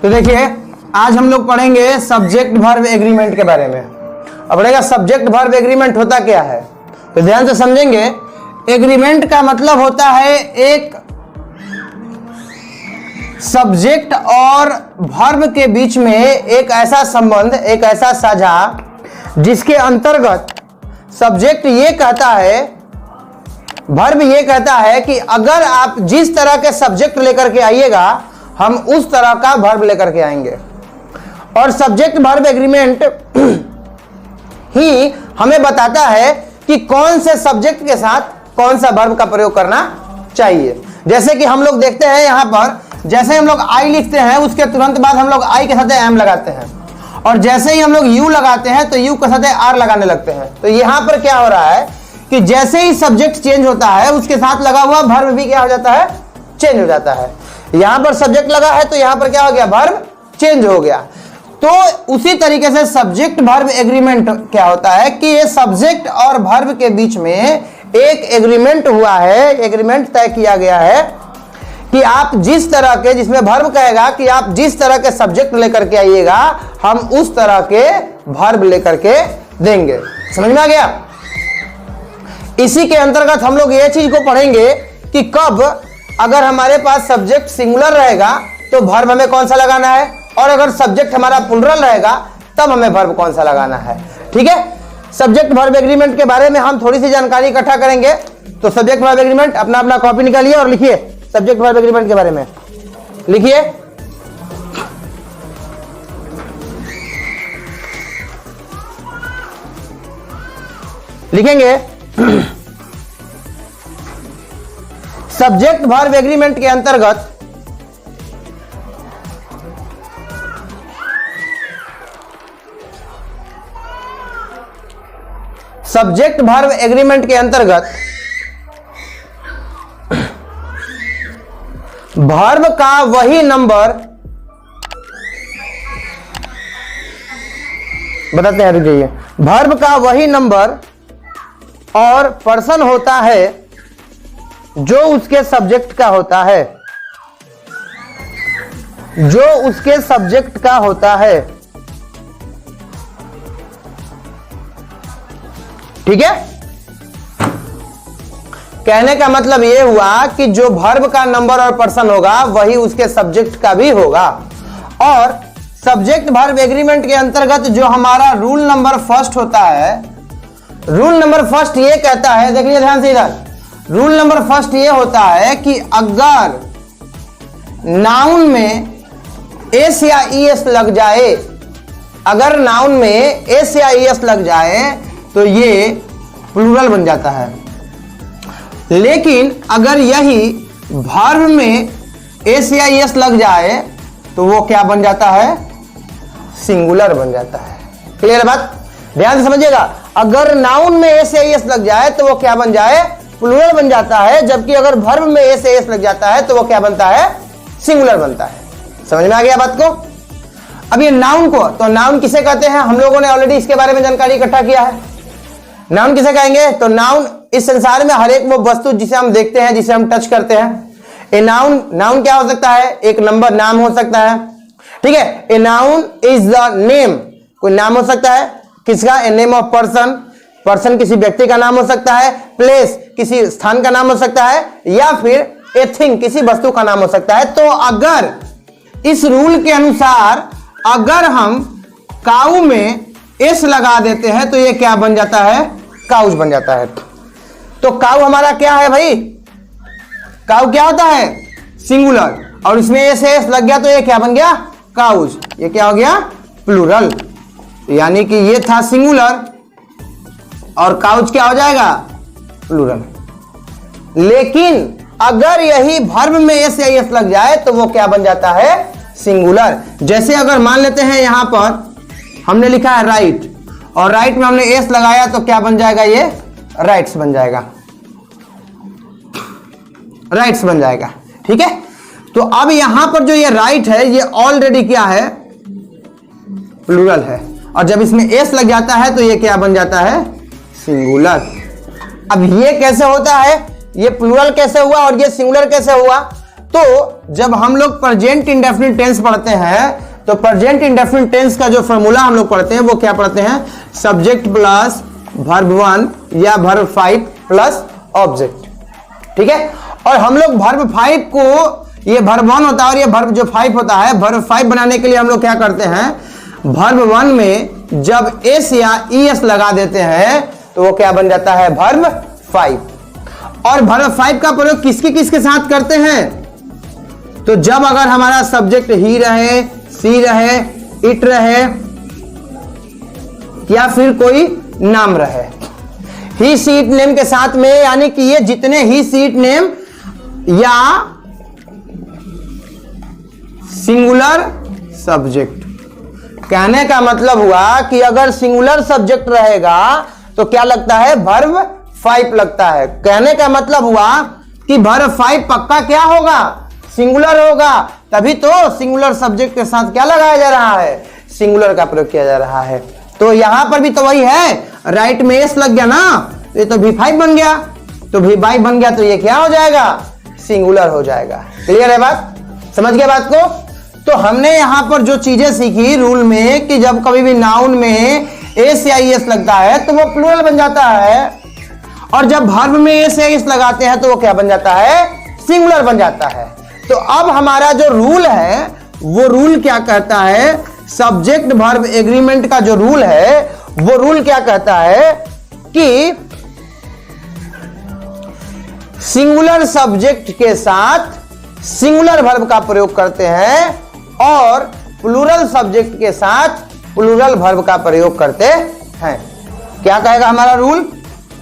तो देखिए आज हम लोग पढ़ेंगे सब्जेक्ट वर्ब एग्रीमेंट के बारे में। अब पढ़ेगा सब्जेक्ट वर्ब एग्रीमेंट होता क्या है, तो ध्यान से समझेंगे। एग्रीमेंट का मतलब होता है एक सब्जेक्ट और वर्ब के बीच में एक ऐसा संबंध, एक ऐसा साझा जिसके अंतर्गत सब्जेक्ट ये कहता है, वर्ब ये कहता है कि अगर आप जिस तरह के सब्जेक्ट लेकर के आइएगा हम उस तरह का वर्ब लेकर के आएंगे। और सब्जेक्ट वर्ब एग्रीमेंट ही हमें बताता है कि कौन से सब्जेक्ट के साथ कौन सा वर्ब का प्रयोग करना चाहिए। जैसे कि हम लोग देखते हैं यहां पर, जैसे हम लोग आई लिखते हैं उसके तुरंत बाद हम लोग आई के साथ एम लगाते हैं, और जैसे ही हम लोग यू लगाते हैं तो यू के साथ आर लगाने लगते हैं। तो यहां पर क्या हो रहा है कि जैसे ही सब्जेक्ट चेंज होता है उसके साथ लगा हुआ वर्ब भी क्या हो जाता है, चेंज हो जाता है। यहां पर सब्जेक्ट लगा है तो यहां पर क्या हो गया, वर्ब चेंज हो गया। तो उसी तरीके से सब्जेक्ट वर्ब एग्रीमेंट क्या होता है कि ये सब्जेक्ट और वर्ब के बीच में एक एग्रीमेंट हुआ है, एग्रीमेंट तय किया गया है कि आप जिस तरह के, जिसमें वर्ब कहेगा कि आप जिस तरह के सब्जेक्ट लेकर के आइएगा हम उस तरह के वर्ब लेकर के देंगे। समझ में आ गया। इसी के अंतर्गत हम लोग ये चीज को पढ़ेंगे कि कब अगर हमारे पास सब्जेक्ट सिंगुलर रहेगा तो वर्ब हमें कौन सा लगाना है, और अगर सब्जेक्ट हमारा प्लुरल रहेगा तब हमें वर्ब कौन सा लगाना है। ठीक है, सब्जेक्ट वर्ब एग्रीमेंट के बारे में हम थोड़ी सी जानकारी इकट्ठा करेंगे। तो सब्जेक्ट वर्ब एग्रीमेंट, अपना अपना कॉपी निकालिए और लिखिए सब्जेक्ट वर्ब एग्रीमेंट के बारे में। लिखिए लिखेंगे सब्जेक्ट वर्ब एग्रीमेंट के अंतर्गत सब्जेक्ट वर्ब एग्रीमेंट के अंतर्गत वर्ब का वही नंबर, बताते हैं, रुकिए, वर्ब का वही नंबर और पर्सन होता है जो उसके सब्जेक्ट का होता है, जो उसके सब्जेक्ट का होता है। ठीक है, कहने का मतलब यह हुआ कि जो वर्ब का नंबर और पर्सन होगा वही उसके सब्जेक्ट का भी होगा। और सब्जेक्ट वर्ब एग्रीमेंट के अंतर्गत जो हमारा रूल नंबर फर्स्ट होता है, रूल नंबर फर्स्ट ये कहता है, देखिए ध्यान से इधर, रूल नंबर फर्स्ट ये होता है कि अगर नाउन में एस या ईएस लग जाए, अगर नाउन में एस या ईएस लग जाए तो ये प्लूरल बन जाता है। लेकिन अगर यही वर्ब में एस या ईएस लग जाए तो वो क्या बन जाता है, सिंगुलर बन जाता है। क्लियर बात, ध्यान से समझिएगा। अगर नाउन में एस या ईएस लग जाए तो वो क्या बन जाए, प्लूरल बन जाता है, जबकि अगर वर्ब में एस या ईएस लग जाता है तो वो क्या बनता है, सिंगुलर बनता है। समझ में आ गया बात को। अब ये नाउन को, तो नाउन किसे कहते हैं, हम लोगों ने ऑलरेडी इसके बारे में जानकारी इकट्ठा किया है। नाउन किसे कहेंगे, तो नाउन इस संसार में हर एक वो वस्तु जिसे हम देखते हैं, जिसे हम टच करते हैं। ए नाउन, नाउन क्या हो सकता है, एक नंबर, नाम हो सकता है। ठीक है, a noun is the name, कोई नाम हो सकता है किसका, a name of person, person किसी व्यक्ति का नाम हो सकता है, प्लेस किसी स्थान का नाम हो सकता है, या फिर ए थिंग किसी वस्तु का नाम हो सकता है। तो अगर इस रूल के अनुसार अगर हम काऊ में एस लगा देते हैं तो ये क्या बन जाता है, काउज बन जाता है। तो काउ हमारा क्या है भाई, काउ क्या होता है, सिंगुलर, और इसमें एस लग गया तो ये क्या बन गया, काउज। ये क्या हो गया, प्लूरल। यानी कि ये था सिंगुलर और काउज क्या हो जाएगा, प्लूरल। लेकिन अगर यही वर्ब में एस या एस लग जाए तो वो क्या बन जाता है, सिंगुलर। जैसे अगर मान लेते हैं यहां पर हमने लिखा है राइट, और राइट में हमने एस लगाया तो क्या बन जाएगा, ये राइट्स बन जाएगा, राइट्स बन जाएगा। ठीक है, तो अब यहां पर जो ये राइट है ये ऑलरेडी क्या है, प्लूरल है, और जब इसमें एस लग जाता है तो ये क्या बन जाता है, सिंगुलर। अब ये कैसे होता है, ये प्लूरल कैसे हुआ और ये सिंगुलर कैसे हुआ, तो जब हम लोग प्रेजेंट इंडेफिनिट टेंस पढ़ते हैं तो प्रेजेंट इंडेफिनिट टेंस का जो फॉर्मूला हम लोग पढ़ते हैं वो क्या पढ़ते हैं, सब्जेक्ट प्लस वर्ब 1 या वर्ब 5 प्लस ऑब्जेक्ट। ठीक है, और हम लोग वर्ब 5 को, ये वर्ब 1 होता है और ये वर्ब जो 5 होता है, वर्ब 5 बनाने के लिए हम लोग क्या करते हैं, वर्ब 1 में जब एस या ईएस लगा देते हैं तो वो क्या बन जाता है, वर्ब 5। और वर्ब 5 का प्रयोग किसके साथ करते हैं, तो जब अगर हमारा सब्जेक्ट ही रहे, सी रहे, इट रहे या फिर कोई नाम रहे, ही सी इट नेम के साथ में, यानी कि ये जितने ही सी इट नेम या सिंगुलर सब्जेक्ट, कहने का मतलब हुआ कि अगर सिंगुलर सब्जेक्ट रहेगा तो क्या लगता है, वर्ब 5 लगता है। कहने का मतलब हुआ कि वर्ब 5 पक्का क्या होगा, सिंगुलर होगा, तभी तो सिंगुलर सब्जेक्ट के साथ क्या लगाया जा रहा है, सिंगुलर का प्रयोग किया जा रहा है। तो यहां पर भी तो वही है, राइट में एस लग गया ना, ये तो V5 बन गया, तो V5 बन गया तो ये क्या हो जाएगा, सिंगुलर हो जाएगा। क्लियर है बात, समझ गया बात को। तो हमने यहां पर जो चीजें सीखी रूल में कि जब कभी भी नाउन में एस या एस लगता है तो वो प्लूरल बन जाता है, और जब वर्ब में एस या एस लगाते हैं तो वो क्या बन जाता है, सिंगुलर बन जाता है। तो अब हमारा जो रूल है वो रूल क्या कहता है, सब्जेक्ट वर्ब एग्रीमेंट का जो रूल है वो रूल क्या कहता है कि सिंगुलर सब्जेक्ट के साथ सिंगुलर वर्ब का प्रयोग करते हैं और प्लूरल सब्जेक्ट के साथ प्लूरल वर्ब का प्रयोग करते हैं। क्या कहेगा हमारा रूल,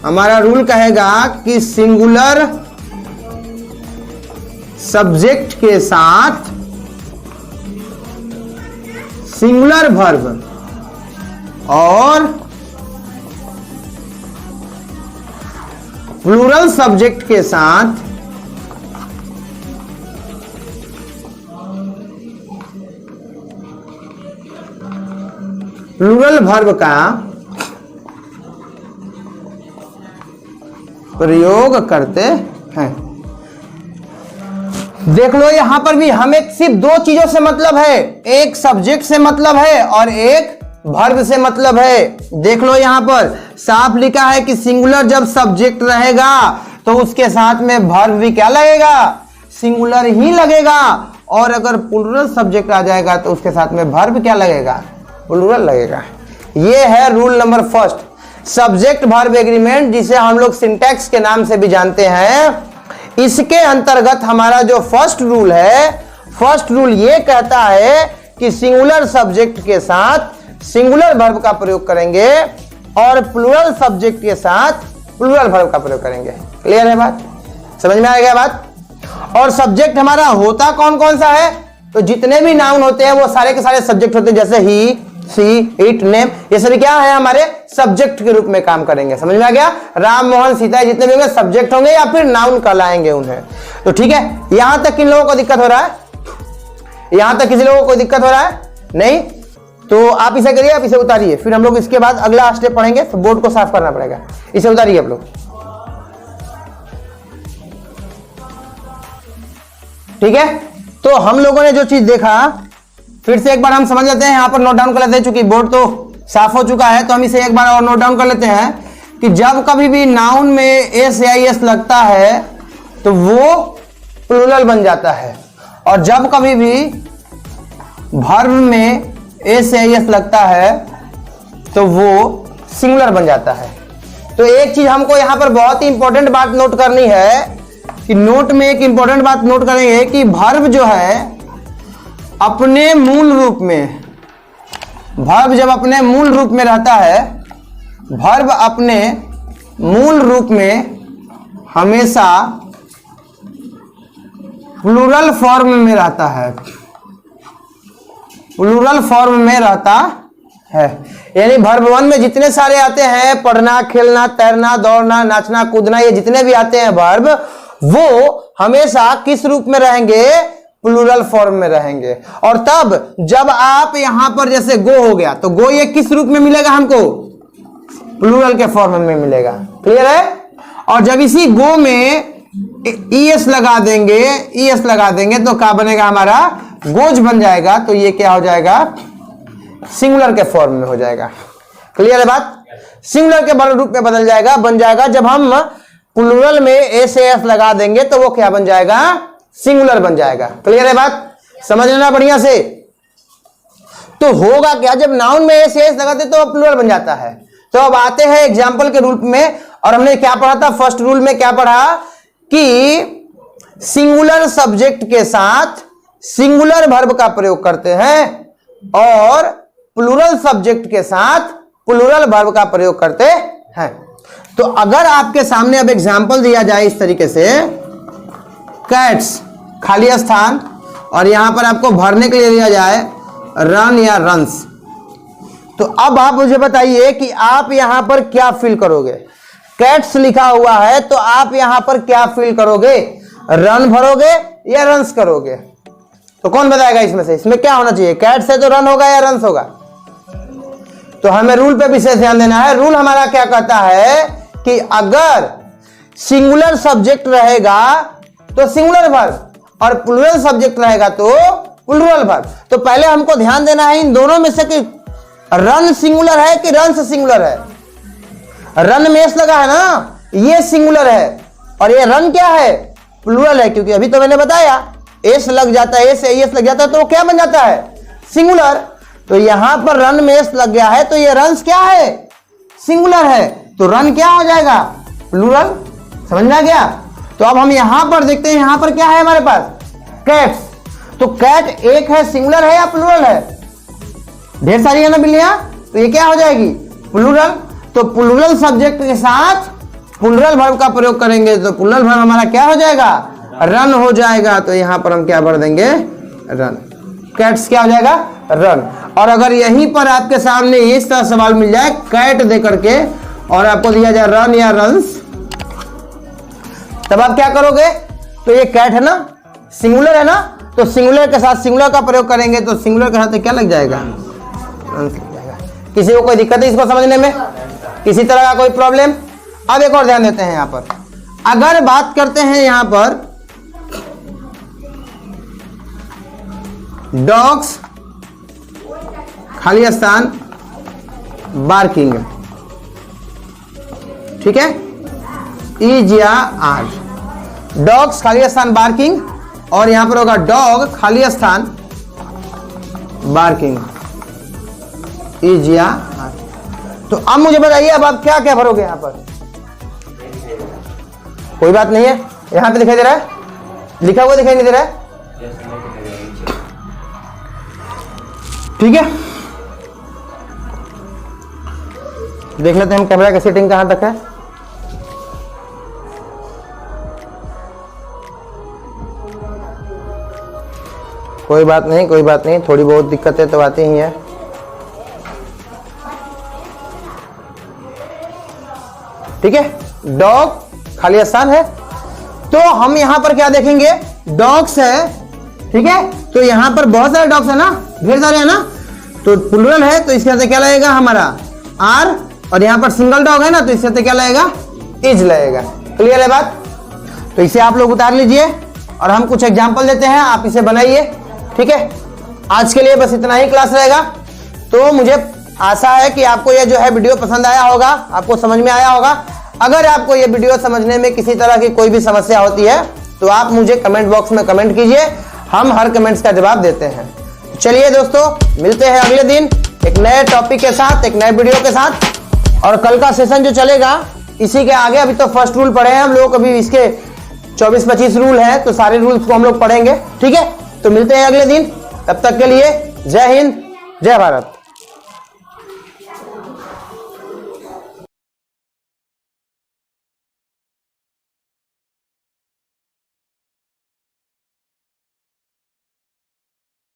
हमारा रूल कहेगा कि सिंगुलर सब्जेक्ट के साथ सिंगुलर वर्ब और प्लूरल सब्जेक्ट के साथ प्लूरल वर्ब का प्रयोग करते हैं। देख लो यहां पर भी हमें सिर्फ दो चीजों से मतलब है, एक सब्जेक्ट से मतलब है और एक वर्ब से मतलब है। देख लो यहां पर साफ लिखा है कि सिंगुलर जब सब्जेक्ट रहेगा तो उसके साथ में वर्ब भी क्या लगेगा, सिंगुलर ही लगेगा, और अगर प्लूरल सब्जेक्ट आ जाएगा तो उसके साथ में वर्ब क्या लगेगा, प्लूरल लगेगा। ये है rule number first, subject verb agreement, जिसे हम लोग सिंटैक्स के नाम से भी जानते हैं। इसके अंतर्गत हमारा जो फर्स्ट रूल है, फर्स्ट रूल ये कहता है कि सिंगुलर सब्जेक्ट के साथ सिंगुलर वर्ब का प्रयोग करेंगे और प्लूरल सब्जेक्ट के साथ प्लूरल वर्ब का प्रयोग करेंगे। क्लियर है बात, समझ में आ गया बात। और सब्जेक्ट हमारा होता कौन कौन सा है, तो जितने भी नाउन होते हैं वो सारे के सारे सब्जेक्ट होते हैं, जैसे ही, सी, इट, नेम, ये सभी क्या है, हमारे सब्जेक्ट के रूप में काम करेंगे। समझ में आ गया, राम मोहन सीता जितने भी होंगे सब्जेक्ट होंगे या फिर नाउन कहलाएंगे उन्हें। तो ठीक है, यहां तक किन लोगों को दिक्कत हो रहा है, यहां तक किसी लोगों को दिक्कत हो रहा है नहीं, तो आप इसे करिए, आप इसे उतारिए, फिर हम लोग इसके बाद अगला स्टेप पढ़ेंगे। तो बोर्ड को साफ करना पड़ेगा, इसे उतारिए आप लोग। ठीक है, तो हम लोगों ने जो चीज देखा फिर से एक बार हम समझ लेते हैं, यहां पर नोट डाउन कर लेते हैं, चूंकि बोर्ड तो साफ हो चुका है तो हम इसे एक बार और नोट डाउन कर लेते हैं कि जब कभी भी नाउन में एस या एस लगता है तो वो प्लूरल बन जाता है, और जब कभी भी वर्ब में एस या एस लगता है तो वो सिंगुलर बन जाता है। तो एक चीज हमको यहां पर बहुत ही इंपॉर्टेंट बात नोट करनी है कि नोट में एक इंपॉर्टेंट बात नोट करेंगे कि वर्ब जो है अपने मूल रूप में, वर्ब जब अपने मूल रूप में रहता है, वर्ब अपने मूल रूप में हमेशा प्लूरल फॉर्म में रहता है, प्लूरल फॉर्म में रहता है। यानी वर्ब 1 में जितने सारे आते हैं, पढ़ना, खेलना, तैरना, दौड़ना, नाचना, कूदना, ये जितने भी आते हैं वर्ब, वो हमेशा किस रूप में रहेंगे, प्लूरल फॉर्म में रहेंगे। और तब जब आप यहां पर जैसे गो हो गया तो गो ये किस रूप में मिलेगा हमको, प्लूरल के फॉर्म में मिलेगा। क्लियर है। और जब इसी गो में ES लगा देंगे, ES लगा देंगे तो क्या बनेगा हमारा, गोज बन जाएगा। तो ये क्या हो जाएगा, सिंगुलर के फॉर्म में हो जाएगा। क्लियर है बात, सिंगुलर के रूप में बदल जाएगा, बन जाएगा। जब हम प्लूरल में ए से एस लगा देंगे तो वो क्या बन जाएगा, सिंगुलर बन जाएगा। क्लियर है बात, समझ लेना बढ़िया से। तो होगा क्या, जब नाउन में ए से एस लगाते तो प्लूरल बन जाता है। तो अब आते हैं एग्जाम्पल के रूप में, और हमने क्या पढ़ा था, फर्स्ट रूल में क्या पढ़ा कि सिंगुलर सब्जेक्ट के साथ सिंगुलर वर्ब का प्रयोग करते हैं और प्लूरल सब्जेक्ट के साथ प्लूरल वर्ब का प्रयोग करते हैं। तो अगर आपके सामने अब एग्जाम्पल दिया जाए इस तरीके से, कैट्स खाली स्थान, और यहां पर आपको भरने के लिए दिया जाए रन या रन्स, तो अब आप मुझे बताइए कि आप यहां पर क्या फील करोगे। कैट्स लिखा हुआ है तो आप यहां पर क्या फील करोगे, रन भरोगे या रन्स करोगे? तो कौन बताएगा इसमें से, इसमें क्या होना चाहिए, कैट्स है तो रन होगा या रन्स होगा? तो हमें रूल पे विशेष ध्यान देना है। रूल हमारा क्या कहता है कि अगर सिंगुलर सब्जेक्ट रहेगा तो सिंगुलर वर्ब और प्लूरल सब्जेक्ट रहेगा तो प्लूरल वर्ब। तो पहले हमको ध्यान देना है इन दोनों में से कि रन सिंगुलर है कि रन्स सिंगुलर है। रन में एस लगा है ना, ये सिंगुलर है, और ये रन क्या है, प्लूरल है, क्योंकि अभी तो मैंने बताया एस लग जाता है, एस एस लग जाता है तो वो क्या बन जाता है, सिंगुलर। तो यहां पर रन में एस लग गया है तो ये रन्स क्या है, सिंगुलर है, तो रन क्या हो जाएगा, प्लूरल। समझ में आ गया? तो अब हम यहां पर देखते हैं, यहां पर क्या है हमारे पास, कैट्स। तो कैट एक है, सिंगुलर है या प्लूरल है, ढेर सारी है ना बिल्लियां, तो ये क्या हो जाएगी, प्लूरल। तो प्लूरल सब्जेक्ट के साथ प्लूरल वर्ब का प्रयोग करेंगे तो प्लूरल वर्ब हमारा क्या हो जाएगा, रन हो जाएगा। तो यहां पर हम क्या भर देंगे, रन। कैट्स क्या हो जाएगा, रन। और अगर यहीं पर आपके सामने इस तरह सवाल मिल जाए कैट दे करके और आपको दिया जाए रन या रन्स, तब आप क्या करोगे, तो ये कैट है ना, सिंगुलर है ना, तो सिंगुलर के साथ सिंगुलर का प्रयोग करेंगे तो सिंगुलर के साथ क्या लग जाएगा, रन्स लग जाएगा। किसी को कोई दिक्कत है इसको समझने में, किसी तरह का कोई प्रॉब्लम? अब एक और ध्यान देते हैं, यहां पर अगर बात करते हैं यहां पर डॉग्स खाली स्थान बार्किंग, ठीक है, इज या आर, डॉग्स खाली स्थान बार्किंग, और यहां पर होगा डॉग खाली स्थान बार्किंग, इज या आर। तो अब मुझे बताइए अब आप क्या क्या भरोगे यहां पर, कोई बात नहीं है, यहां पे दिखाई दे रहा है, लिखा हुआ दिखाई नहीं दे रहा है, ठीक है। देख लेते हैं हम कैमरा की सेटिंग कहां तक है। कोई बात नहीं, कोई बात नहीं, थोड़ी बहुत दिक्कतें तो आती ही है। ठीक है, डॉग खाली स्थान है, तो हम यहां पर क्या देखेंगे, डॉग्स है, ठीक है, तो यहां पर बहुत सारे डॉग्स है ना, ढेर सारे है ना, तो प्लूरल है तो इसके साथ क्या लगेगा हमारा आर, और यहां पर सिंगल डॉग है ना तो इसके साथ क्या लगेगा, इज लगेगा। क्लियर है बात? तो इसे आप लोग उतार लीजिए और हम कुछ एग्जाम्पल देते हैं, आप इसे बनाइए। ठीक है, आज के लिए बस इतना ही क्लास रहेगा। तो मुझे आशा है कि आपको यह जो है वीडियो पसंद आया होगा, आपको समझ में आया होगा। अगर आपको यह वीडियो समझने में किसी तरह की कोई भी समस्या होती है तो आप मुझे कमेंट बॉक्स में कमेंट कीजिए, हम हर कमेंट्स का जवाब देते हैं। चलिए दोस्तों, मिलते हैं अगले दिन एक नए टॉपिक के साथ, एक नए वीडियो के साथ। और कल का सेशन जो चलेगा इसी के आगे, अभी तो फर्स्ट रूल पढ़े हैं हम लोग, अभी इसके 24-25 रूल हैं, तो सारे रूल्स को हम लोग पढ़ेंगे। ठीक है, तो मिलते हैं अगले दिन, तब तक के लिए जय हिंद, जय भारत।